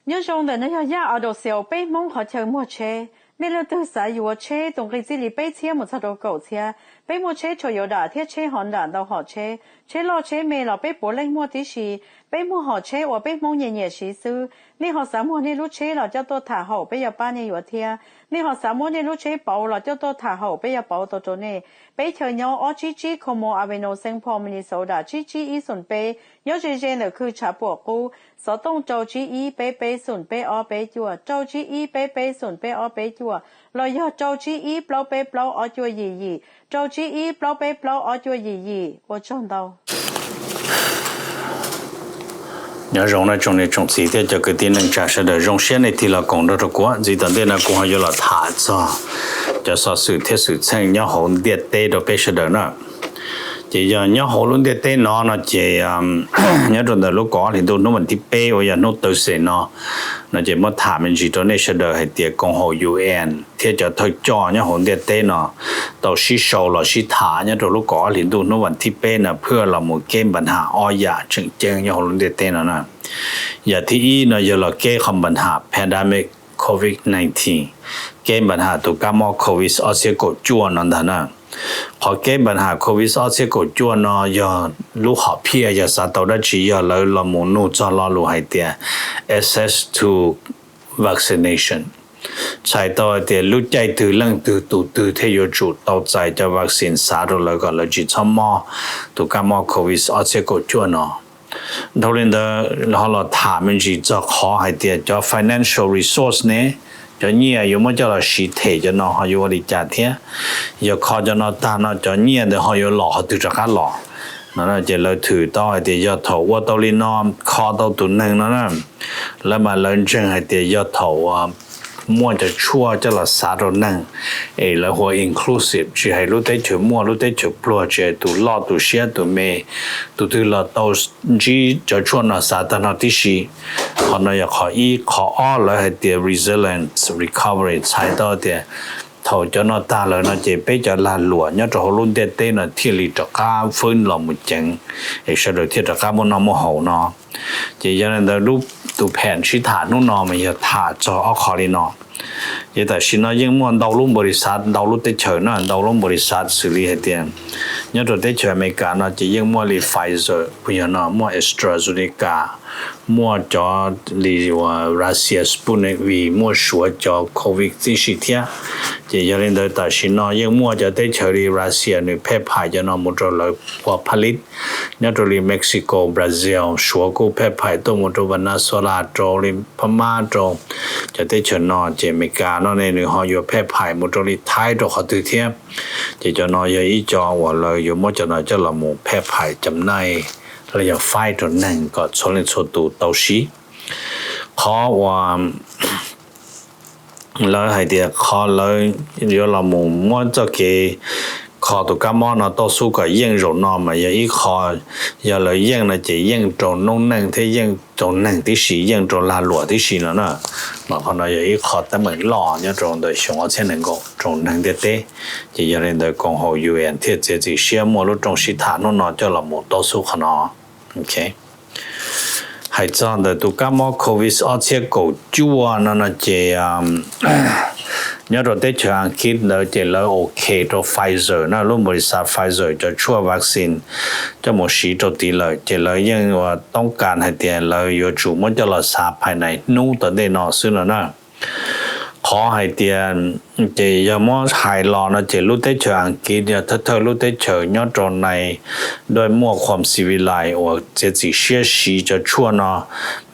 nhớ trong đời nó ya ở đầu xèo bé mong họ chờ mua chế nên là từ sángอยู่chế tổng cái gì bé chế một sao đồ cầu chế bé mua chế cho yếu đã thiết chế hòn đạn đâu họ chế lo chế mê là bé bố lên mua tí gì bé mua họ chế và bé mong nhẹ nhẹ xí sư nên họ sáng mua nên lúc chế là cho tôi thả hậu bé giờ ba nhẹ yếu thia nên họ sáng mua nên lúc chế bảo là cho tôi thả hậu bé giờ bảo tôi chỗ này bé chờ nhau ở chi không mua aveno sinh phong Minnesota chi ý xuân bé nhớ chơi là cứ trả bộ cũ sở tông châu chi ý bé xuân bé ở bé chùa châu chi ý bé xuân bé ở bé chùa rồi giờ châu chi ý bao ở chùa gì châu chi ý bao ở chùa gì我撞到nhớ rong này trong này trong xí thì cho cái tiền năng trả sẽ được rong xe này thì là còn được quá gì tận đây là cũng hay là thả cho sao sự thiết sự sang nhớ hồn điện tê được bây giờ nữa chỉ giờ nhớ hồn luôn điện tê nó chỉ nhớ trong đời lúc có thì tôi nó mình tiếp bê bây giờ nó tự sẽ nó chỉ mất thả mình chỉ cho nên sẽ được hay tiệt công hội UN thiết cho thôi cho nhớ hồn điện tê nó tàu xí sầu là xí thả nhớ trong lúc có thì tôi nó mình tiếp bê là เพื่อ là một cáiปัญหาอ้อยาจึงแจ้งnhớ hồn luôn điện tê nó nèอย่าที่อีnó giờ là cái khôngปัญหา pandemic COVID-19 cáiปัญหาตัวการมอ COVID อาเซียกจวนนั่นท่านะพอแก้ปัญหาโควิดอาเซียกจวนเนาะอย่าลูกหอบเพียอย่าสาตัวได้ชี้อย่าเลยละมุนูจะรอลูกให้เตีย access to vaccination ใช้ตัวเตียรู้ใจตื่นเรื่องตื่นที่อยู่จุดต่อใจจะวัคซีนสาตัวเลยก็เลยจีชมอตัวการมอโควิดอาเซียกจวนเนาะเราเรียนเราถามมันจีจะขอให้เตียจะ financial resource เนี่ยcho nhiều yêu mà cho là sĩ thể cho nó họ yêu đi trả thế yêu khó cho nó ta nó cho nhiều để họ yêu lọ họ tự cho cá lọ nó là chỉ lời thử to thì do thầu qua tàu lên nó khó tàu tụi nâng nó nè là mà lần chân hay thì do thầu mua cho chua cho là xã đồ nâng ấy là họ inclusive chỉ hay lúc đấy chữ mua lúc đấy chữ project tụ lo tụ share tụ mê tụ từ là tàu chỉ cho chua nó xã ta nó tí xí họ nói họ ý họ ở lại hay thì resilience recovery sai đó thì thầu cho nó ta là nó chỉ biết cho là lúa nhớ cho họ luôn để tên là thiết lý cho cá phun là một chừng ấy sau đó thiết cho cá muốn nó mua hậu nó chỉ cho nên là lúc tụ phèn chỉ thả nó mà giờ thả cho ở khó đi nó vậy tại khi nó những muốn đầu lúc bồi sát đầu lúc tới chờ nó đầu lúc bồi sát xử lý hết tiền nhớ rồi tới chờ mấy cả nó chỉ những mua li Pfizer bây giờ nó mua AstraZeneca mua cho li Russia Sputnik V mua sữa cho COVID chỉ thế chỉ cho nên tới tại khi nó những mua cho tới chờ li Russia này phép phải cho nó một rồi là qua Palit nhớ rồi li Mexico Brazil sữa của phép phải tôi một rồi Venezuela rồi li Pama rồi cho tới chờ nó chỉ mấy cả nó này họ yêu phép phải một rồi li Thái rồi họ từ thế chỉ cho nó yêu ý cho và lời yêu mỗi cho nó cho là một phép phải chấm này là yêu phải rồi nâng có số lên số tụ tàu xí khó và lời hay thì khó lời yêu là một mỗi cho cái khó tụ cá món nó to số cái yên rồi nó mà yêu ý khó yêu lời yên là chỉ yên trộn nông nâng thế yên trộn nâng tí xí yên trộn là lụa tí xí nữa nè mà còn nói ý khó tâm mình lo nhớ trộn đời sống ở trên nền gỗ trộn nâng thế thế chỉ cho nên đời công hội UN thiết chế chỉ xia mua lúc trong sĩ thả nó cho là một to số khả nó ok hay cho đời tụ cá món COVID ở trên cổ chua nó chỉ nhớ rồi tới chờ ăn kit nó chỉ là ok cho Pfizer nó luôn bồi sát Pfizer cho chua vaccine cho một sĩ cho tỷ lệ chỉ là nhữngต้องการให้tiền lợiอยู่chủ muốn cho là sát ภายใน นู่นแต่nó xưa nữaขอให้เตียนจะยามอหายรอนะจะรู้ได้เชิงอังกฤษเนี่ยถ้ารู้ได้เชิงยอดตรงในโดยมั่วความสิวิไลโอจะสิเชื่อสีจะชั่วนะ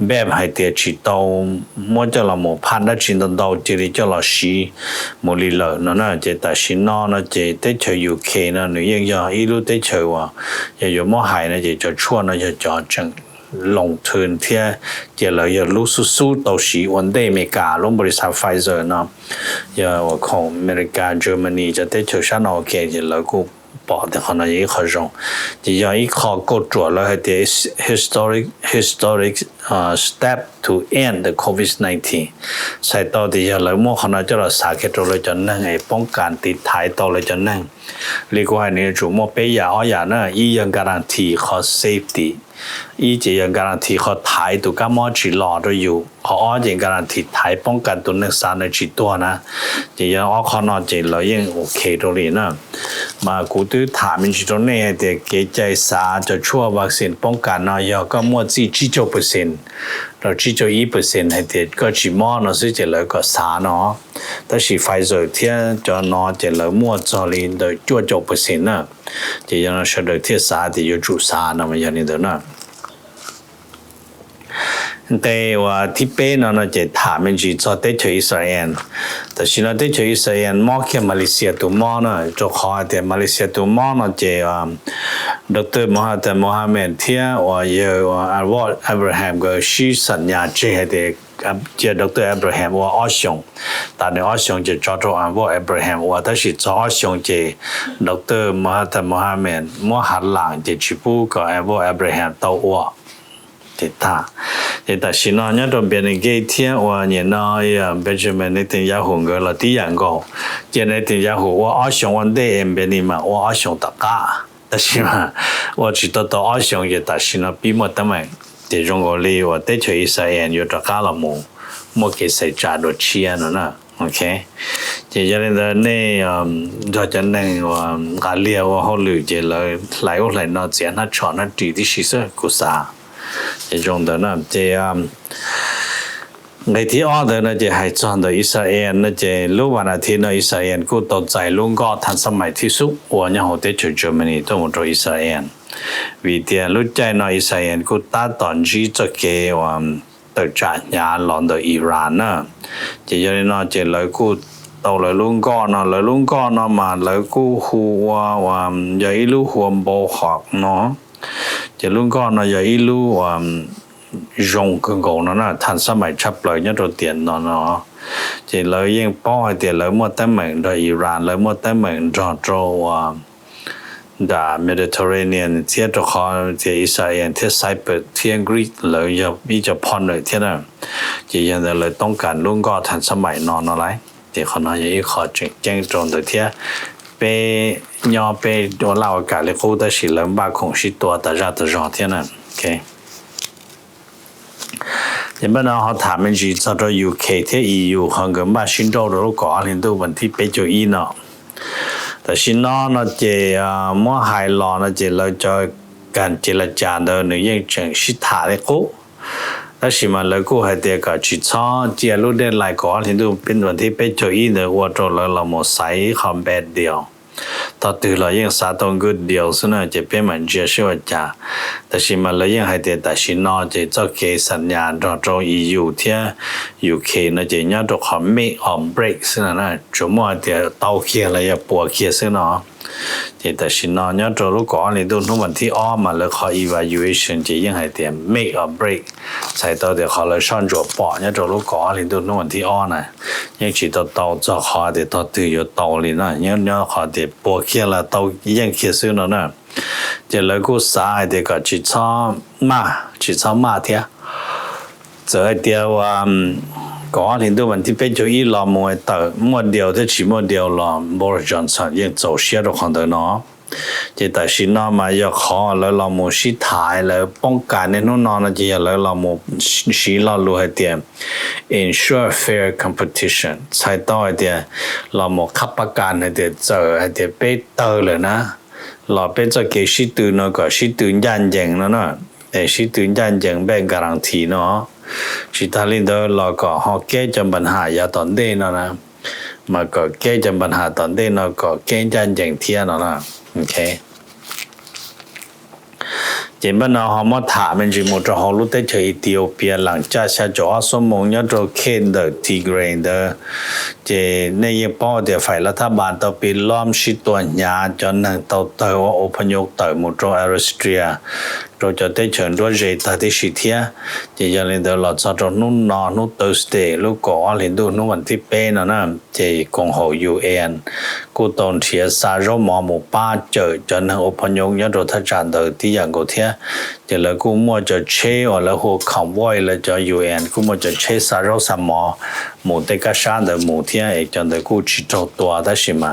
แบบให้เตียจิตเอามั่วจะละหมู่พันได้จินตเอาจะได้จะละสีมูลิเลนั่นน่ะจะแต่สินอนะจะได้เชิง UK นะหรือยังยังอีรู้ได้เชิงว่าอย่ายามอหายนะจะชั่วนะจะจอจังlong term ที่จะเลยอย่ารู้สู้ๆต่อสีวันเดย์อเมริกาลงบริษัทไฟเซอร์เนาะอย่าว่าของอเมริกาเยอรมนีจะได้เชิญชั้นโอเคจะเลยกูบอกแต่คนนั้นยังขยงจะยังอีกข้อกดตรวจแล้วให้เดี๋ยว historic step to end the COVID-19 ใส่ต่อที่จะเลยมั่วขนาดจะเราสาเกตเลยจะนั่งไอ้ป้องกันติดท้ายต่อเลยจะนั่งเรียกว่าเนี่ยจู่มั่วเปียอ้อยนะอียังการันตีขอ safety อีจะยังการันตีขอถ่ายตัวก็มั่วจีรอด้วยอยู่ขออ้อยังการันตีถ่ายป้องกันตัวนักสารในจีตัวนะจะยังอ้อขนาดจะเลยยังโอเคตรงนี้นะมากูตื้อถามมันจีตรงนี้เด็กเกใจสาจะช่วยวัคซีนป้องกันนะยาก็มั่วจี9%เราจี1%ให้เด็กก็จีมั่วนะซึ่งจะเลยก็สาเนาะแต่是ไฟเซอร์ที่จะนอจะเลยมั่วจอลินโดย9%นะจะยังเราเสด็จที่สาที่อยู่จุสานะมันอย่างนี้เด้อนะแต่ว่าที่เป็นนั่นจะถามมันจีจะได้ช่วยอิสราเอลแต่สิ่งนั้นได้ช่วยอิสราเอลมากแค่มาเลเซียตัวมอนะจะขอแต่มาเลเซียตัวมอนะจะดร.มหาโมฮัมเหม็ดที่ว่าเยอะว่าอัลวอร์ดอับราฮัมก็ชี้สัญญาเจให้เด็กเจ้าดร.อับราฮัมว่าอ้อชงแต่ในอ้อชงจะจอดรออัลวอร์ดอับราฮัมว่าถ้าสิจะอ้อชงจะดร.มหาโมฮัมเหม็ดมั่วหันหลังจะชิบูก็อัลวอร์ดอับราฮัมตัวอ้วแต่สิ่งนั้นเนี่ยต้องเป็นเกี่ยวที่ว่าเนี่ยน้อยเบนจามินเนตันยาฮูก็ละที่อย่างก็เจเนตันยาฮูว่าอ้อชงวันเดย์เป็นนี่มาว่าอ้อชงตะกาแต่是嘛ว่าจิตตัวอ้อชงจะแต่สิ่งนั้นปีหมดทำไมแต่จงก็เลยว่าแต่ช่วยอิสราเอลอยู่ตะกาละมั่วเกี่ยวใส่จานรถเชียนนะโอเคจะยังไงเนี่ยจะนั่งว่ากาเลียว่าเขาหรือจะเลยหลายคนหลายนอเสียนัดชอนนัดดีที่สิเสกุศล这种的呢，这ในที่อ้อเดินนะจะให้จอนโดยอิสราเอลนะจะรู้ว่านาทีนะอิสราเอลกูต่อใจลุงก็ทันสมัยที่สุดวันนี้เขาได้ช่วยเยอรมนีตัวมุดอิสราเอลวิธีรู้ใจนะอิสราเอลกูตัดตอนจีจะเกี่ยวตัวจัดยาหลอนโดยอิหร่านนะจะยังไงนะจะเลยกูต่อเลยลุงก็นะเลยลุงก็นะมาเลยกูหัวว่าอย่าอีลูหัวโบหักเนาะจะลุงก็นะอย่าอีลู用更高呢，谈上买差不多一种电脑呢，这来用包的来莫得门的伊朗来莫得门漳州da Mediterranean 这着好这以色列这西北天 Greek 来要比较胖的天呢，这现在来东港ลุงก็谈上买呢来，这可能也考正中的天。ไปยอไปตัวเล่าอากาศเลยกูได้สิลำบากคงสิตัวแต่ราตรอเท่านั้นโอเคยังไม่นานเขาถามมันจีจะตัว UK ที่ EU เขาเกิดมาชินโดรู้ก่อนเห็นตัววันที่ไปจุอีเนาะแต่ชินนอนะเจมั่วไฮลอนะเจเราจะการเจรจาเดินหรือยังจังสิถาเลยกูแต่สิมันเลยกูให้เด็กก็จิตซ้อเจียรู้ได้หลายก่อนเห็นตัวเป็นวันที่ไปจุอีเนอว่าตัวเราหมดใส่คอมแบทเดียวต่อตื่นเรายังสาตรงกุดเดียวซึ่งจะเป็นเหมือนเจ้าช่วยจ่าแต่สิมันเลยยังให้เด็กแต่สินอจะเจ้าเกสัญญาณรอตรง EU ที่ UK นะจะยังตัวเขาไม่ออมเบรกซึ่งนะจุ่มว่าเดี๋ยวเตาเคียอะไรอย่าปวดเคียซึ่งเนาะแต่สินอยังตัวลูกก่อนเลยดูทุกวันที่อ้อมมาแล้วเขา evaluation จะยังให้เด็ก make or break ใส่ตัวเดี๋ยวเขาเลยช่อนจวบปอยังตัวลูกก่อนเลยดูทุกวันที่อ้อนะยังจีตัวเตาจะเขาเดี๋ยวตัวตื่นอยู่เตาเลยนะยังเขาเดี๋ยวปวดเคียละเตายังเคียซึ่งเนาะนะจะเลยกูสายเดี๋ยวก็จีช้อมาเถอะเจอเดียวก่อนเห็นตัววันที่เป็นจุอีลอมวยเตอมัวเดียวที่ฉีมัวเดียวลอบริจอนสันยัง走เสียตัวของเธอเนาะจะแต่สินอมาอยากขอแล้วเราโมชิถ่ายแล้วป้องกันในนู้นนอนจะอยากแล้วเราโมชิเรารู้ให้เดีย ensure fair competition ใช้ต่อให้เดียเราโมขับประกันให้เดียเจอให้เดียไปเตอเลยนะเราเป็นจะเกี่ยวชิตื่นเนาะก็ชิตื่นยันยังเนาะแต่ชิตื่นยันยังแบ่งการันตีเนาะชิตาลินเดอร์เราก็ฮอกเก้จำปัญหายาตอนเดนนะมาก็เก้จำปัญหาตอนเดนก็เก้จันอย่างเทียนนะโอเคเจมส์นาฮอมถามมันจิมุตรฮอลุเตเชออิธิโอเปียหลังจากชาจอสมงยโดเคนเดอทิเกรนเดอเจในยังป้อเดียฝ่ายรัฐบาลต่อปีล้อมชิตัวยาจนนังต่อเตอว่าอพยพต่อมุตรออสเตรียเราจะได้เชิญด้วยเจตาที่สิเทียจะยังเล่นเดอเราจะตรงนู้นนอนนู้นเตอร์สเดย์ลูกก่อเล่นดูนู้นวันที่เป็นนะเจกงหอ UN กูตอนเทียสารมอหมู่ป้าเจอจนนังอพยพยโดทัจจานเดอที่อย่างกูเทีย จะแล้วกูมัวจะเช่อแล้วหัวคำว่าแล้วจะ UN กูมัวจะเช่สารสมอหมู่เด็กชาติหมู่ที่ไอ้จันเด็กกูชิโตตัวได้ใช่ไหม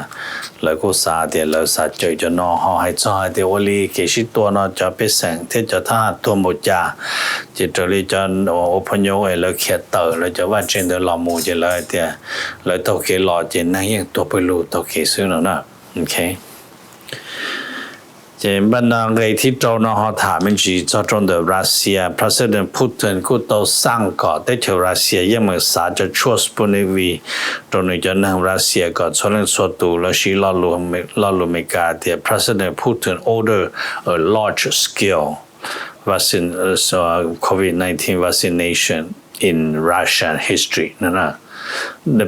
แล้วกูสาเดียวแล้วสาเจอจะนอหอให้จ่ายเดี๋ยววันนี้เกชิตัวนอจะไปแสงที่จะท่าตัวหมดจ่าจะจะเลยจะอพยพไอ้แล้วเขียนเตอแล้วจะว่าเจนเดอร์หล่อหมู่จะเลยเดี๋ยวแล้วตัวเกหล่อเจนนั่งยังตัวไปรู้ตัวเกซื้อแล้วนะโอเคเจนบันดาลที่เจ้าหน้าที่ถามมันจีเจ้าจงเดรัสเซียประธานาธิบดีปูตินก็ต้องสั่งก่อนแต่เจ้ารัสเซียยังไม่สามารถจะช่วยสปุนิวีตรงนี้จะนั่งรัสเซียก็ชนส่วนตัวและชีลาลูเมกาเดียประธานาธิบดีปูติน order a large scale vaccine COVID-19 vaccination in Russian history นั่นนะ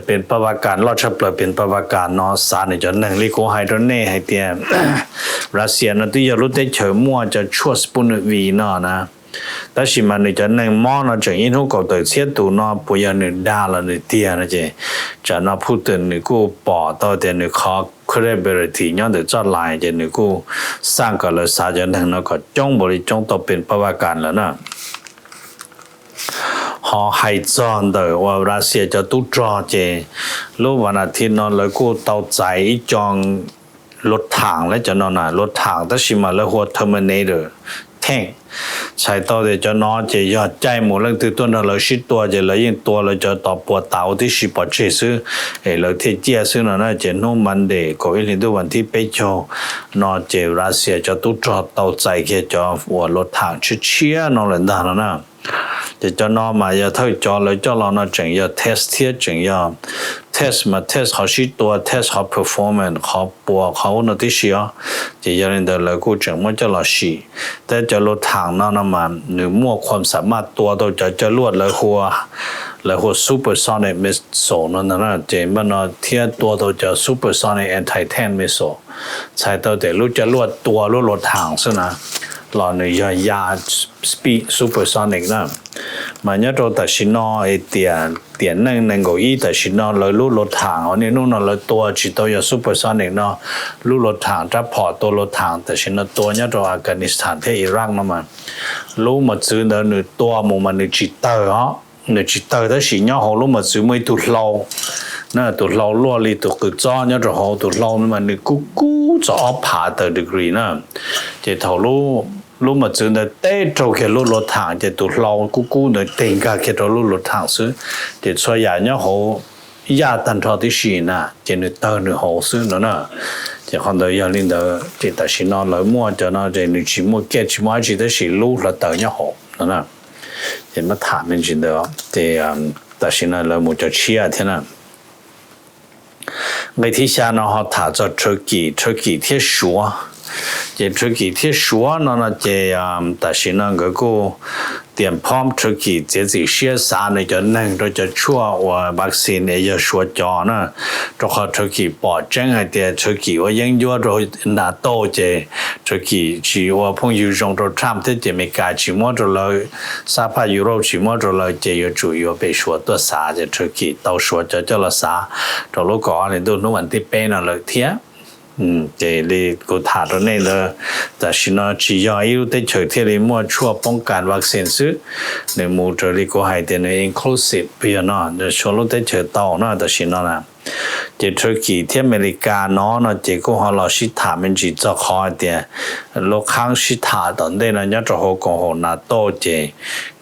เป็นประวัติการรอดชับเลยเป็นประวัติการนอสารในจนหนึ่งลิโกไฮโดรเน่ให้เตียรัสเซียนั่นที่จะรู้ได้เฉยมั่วจะช่วยสปุนวีนอนะแต่สิมันในจนหนึ่งมอนะจะยินหูก็ตัวเสียตัวนอปุยนึกด่าละนึกเตียนะเจจะนอพูดถึงนึกกูปอต่อเตียนึกขอ credibility ย้อนเดือดจอดลายเจนึกกูสร้างก็เลยสาจนหนึ่งนอก็จ้องบริจ้องต่อเป็นประวัติการแล้วนะหอไฮจอนเดอว่ารัสเซียจะตุจอเจรู้วันอาทิตย์นอนเลยกูเตาใจจองรถถังและจะนอนรถถังแต่ชิมาแล้วหัวเทอร์มินเตอร์แท่งใช้ต่อเดี๋ยวจะนอนเจยอดใจหมดเรื่องตื่นต้นเราชิดตัวเจเลยยิ่งตัวเราจะต่อปวดเตาที่ชิปอดเชซื้อเราเที่เจียซื้อนะเจโนมันเดก็อีกนิดวันที่ไปโชนอนเจรัสเซียจะตุจอเตาใจแค่จะหัวรถถังเชี่ยนอนเลยด่านะจะจะนอนมาอย่าเท่าจอเลยจะเราน่าจังอย่า test เทียจังอย่า test มา test เขาชิตัว test เขา performance เขาปัวเขาหน้าที่เสียจะยังเดินเลยกูจังมันจะหล่อชีแต่จะลดทางนั่นน่ะมันหรือมั่วความสามารถตัวเราจะลวดเลยหัว supersonic missile นั่นน่ะเจมันน่ะเทียตัวเราจะ supersonic anti-tank missile ใช้ตัวเดี๋ยวรู้จะลวดตัวลดทางซะนะหล่อเนี่ยยา speed supersonic นะมันเนี่ยเราแต่ชินอไอเตียนนั่งก็อีแต่ชินอเลยลู่รถถังอันนี้นู่นเลยตัวจิตตัวยา supersonic เนาะลู่รถถังจะพอตัวรถถังแต่ชินอตัวเนี่ยเราอัฟกานิสถานที่อิรักนะมันลู่มาซื้อเดินตัวมันจิตเตอร์ฮะจิตเตอร์แต่ชินอเขาลู่มาซื้อไม่ตุเรา那都老落里都个早呢，就好都老那么你咕早爬的 degree 呢，这头路嘛真的带走开路堂，这都老咕的顶个开到路堂是，这所以呢好亚当朝的事呢，这你到你好事了呢。จะคนเดียวลินเดอจิตสินอเลยมั่วจะนอจะนึกชิมัวเก็ตชิมัวจิตสิลูกแล้วเตยเนี่ยหอบนะจะมาถามจริงเดียวแต่สินอเลยมั่วจะเชียร์ที่นั่นไงที่ชาเนาะเขาถามจะTurkeyที่ชัวจะ Turkeyที่ชัวเนาะจะแต่สินอก็เตรียมพร้อม Turkey จะสิเชียร์สารในจะนั่งเราจะช่วยว่าวัคซีนเนี่ยจะช่วยจอนะตัวเขา Turkey ปอดจังไงเดีย Turkey ว่ายังยั่วเราหน้าโตจะ Turkey ชีว่าพงอยู่ตรงตัวทรัมป์ที่จะไม่กล้าชิมว่าเราสหภาพยุโรปชิมว่าเราจะอยู่จุยว่าไปช่วยตัวสาจะ Turkey ตัวช่วยจะเราสาตัวลูกก่อนเนี่ยดูนู่นที่เป็นอะไรเทียเจลีกูถามตรงนี้เลยแต่ชินอชียอยรู้ได้เฉยที่เลยมั่วชั่วป้องกันวัคซีนซื้อในมูเจลีกูให้เดน inclusive เพียงนะจะชวนรู้ได้เฉยต่อนะแต่ชินอนะเจตุรกีที่อเมริกาเนาะนะเจกูฮอลชิถามันจีจะคอยเดียโลคังชิถาตอนเดนเนี่ยจะโหกงโหนาโตเจ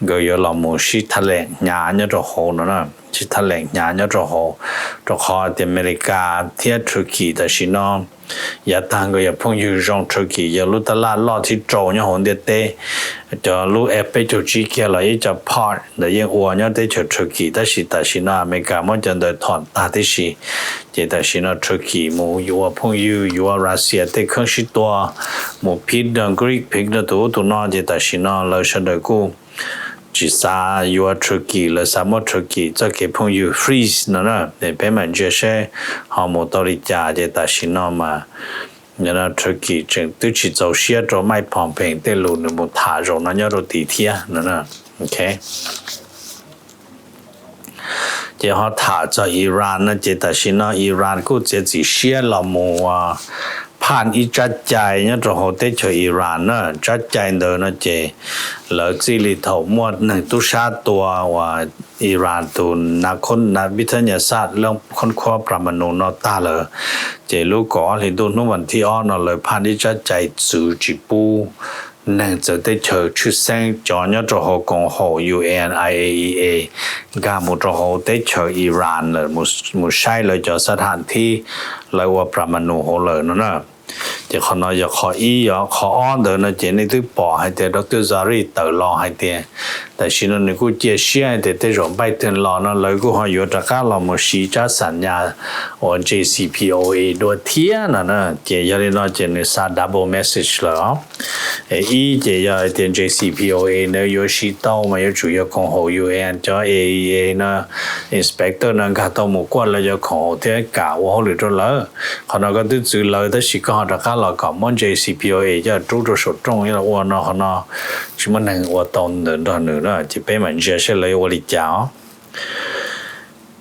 ก็ยอลมูชิทะเลญาเนี่ยจะโหนะชิทะเลญาเนี่ยจะโหจะคอยเดียอเมริกาที่ตุรกีแต่ชินออย่าตั้งก็อย่าพุ่งอยู่รงตุรกีอย่ารู้ตลาดลอดที่โจเนี่ยหงเดียเตจะรู้เอฟไปจุดจีเกียร์เลยจะพอดแต่ยังอ้วนเนี่ยได้จุดตุรกีแต่ชินอเมริกามันจะเดินถอนตาที่ชีเจแต่ชินอตุรกีมูอยู่ว่าพุ่งอยู่ว่ารัสเซียแต่เครื่องชิตัวมูพิดดังกรีกพิดดังตัวนอเจแต่ชินอเลยฉันเด็กกูจิตาอยู่ว่าตุรกีเลยสามารถตุรกีจะเก็บพุ่งอยู่ฟรีซนั่นนะแต่เป็นเหมือนเจเช่ฮอร์โมนตริจาเจแต่ชินอมาเนี่ยนะตุรกีจึงตุจิตเจ้าเสียจะไม่พร้อมเพลงแต่รู้ในมุทารงนั้นยอดตีเทียนั่นนะโอเคเจ้าถามจากอิหร่านนะเจแต่ชินออิหร่านก็จะจีเชียละมัวพ ผ่านอีจัดใจเนี่ยจะโหเตเชอิหร่านนะจัดใจเดินนะเจเหลือจิลิถมวดหนึ่งตุชาตัวว่าอิหร่านตุนนักคนนักวิทยาศาสตร์เรื่องค้นคว้าปรมาณูนอตาเลยเจลูกก่อนที่ดูนู่นวันที่อ้อนเลยผ่านอีจัดใจจูจิปูนั่งจะได้เชิญชุดแสงจอเนี่ยจะโหกงโห UNIAEA กามุจะโหได้เชิญอิหร่านเลยมุใช่เลยจะสถานที่เลยว่าปรมาณูโหเลยนั่นนะจะขอน้อยอยากขออีอยากขออ้อนเดินนะเจนี่ตัวปอให้เดรซารีเตอรอให้เดแต่ชินนี่กูเจียเชียเดเตจงไปเดินรอนะเลยกูหอยจากการเรามาชี้จ้าสัญญาว่า JCPOA ตัวเทียนะเจียเลยนะเจนี่ซาดับเบิลเมสเซจเลยอีเจียเดิน JCPOA เนี่ย有ชี้到嘛有主要ของ UN จ้า AEA นะ inspector นั่นก็ต้องมุกว่าเราจะของเที่ยกะว่าหรือตัวเลยขณะก็ตัวสื่อเลยแต่สิก็大家来讲，我 JCPOA 就做着手中，因为我那可能什么能我当人了，就被人家是来我里讲。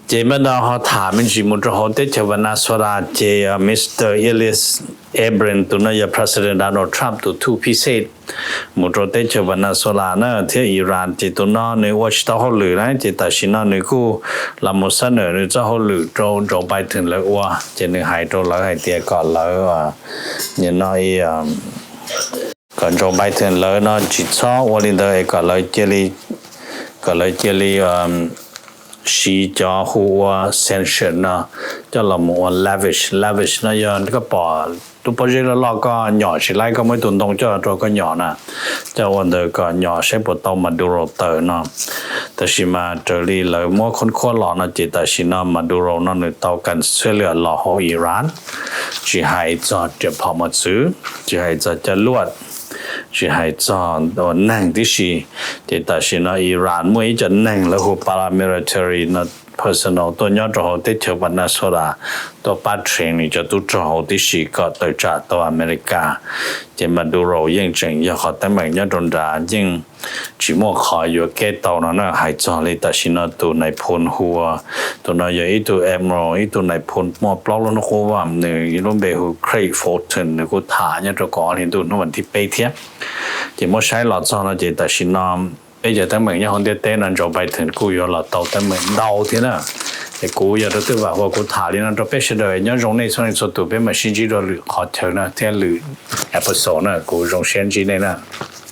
这么呢，他他们节目之后，在台湾那说啦，这 Mr. Elias Abrams ตัวนั้น President Donald Trump ตัวtwo piece มุด在台湾那说啦呢，ที่อิหร่าน这ตัวนั้นในว่าชิตาเขาหรือนะ这แต่ชินะในกูลามุสเนอในเจ้าเขาหรือโจไปถึงแล้วว่าจะในหายตัวแล้วหายเตียก่อนแล้วเนี่ยน้อยก่อนโจไปถึงแล้วนะจิตซ้อวันนี้เลยก็เลยเจลีสีจอหัวเซนเซอร์นะจะเราบอกว่า lavish นะยันก็ปอตัวประเด็นเราก็หย่อสิไลก็ไม่ตุนตรงเจ้าตัวก็หย่อนะจะวันเดียวก็หย่อใช้ปตอมาดูโรเตอร์นะแต่ชิมาเจอรีเลยมั่วคนขั้วหล่อนะจิตแต่ชินามาดูโรนั่นในเตากันเสื้อเหลืองหล่อของอิหร่านจีให้จอดจะพอมาซื้อจีให้จะลวดจีให้จอดโดนนั่งที่ชีจิตแต่ชินาอิหร่านไม่จะนั่งแล้วหัว paramilitary นะpersonal ตัวนี้จะเอาที่เชื่อวันนั้นสุดาตัวปัจเจกจะตัวจะเอาที่สิก็ตัวจากตัวอเมริกาจะมาดูเรายิ่งจริงอยากขอแต่เหมือนยังโดนด่ายิ่งจีโม่ขออยู่แก่ตัวนั้นหายใจเลยแต่ชินะตัวในพลหัวตัวนั้นยังอีตัวเอมโรอีตัวในพลมอปลอกแล้วก็ว่าเนี่ยยี่รุ่นเบลเครย์โฟร์ตันเนี่ยก็ถ่ายเนี่ยตัวก่อนเห็นตัวนั้นวันที่ไปเที่ยจะไม่ใช่หลอดซอนนะจะแต่ชินะbây giờ ta mình nhá hôm nay tên anh cho bài thuyền cũ rồi là tàu ta mình đau thế nào thì cũ giờ đó tôi bảoว่ากูถ่ายนี่นะเราไปเฉยๆเนี่ยตรงนี้ส่วนสุดตัวเป็นมาชินจีเราหลุดขอเถอะนะที่หลุดepisodeนะกูตรงเชนจีเนี่ยนะ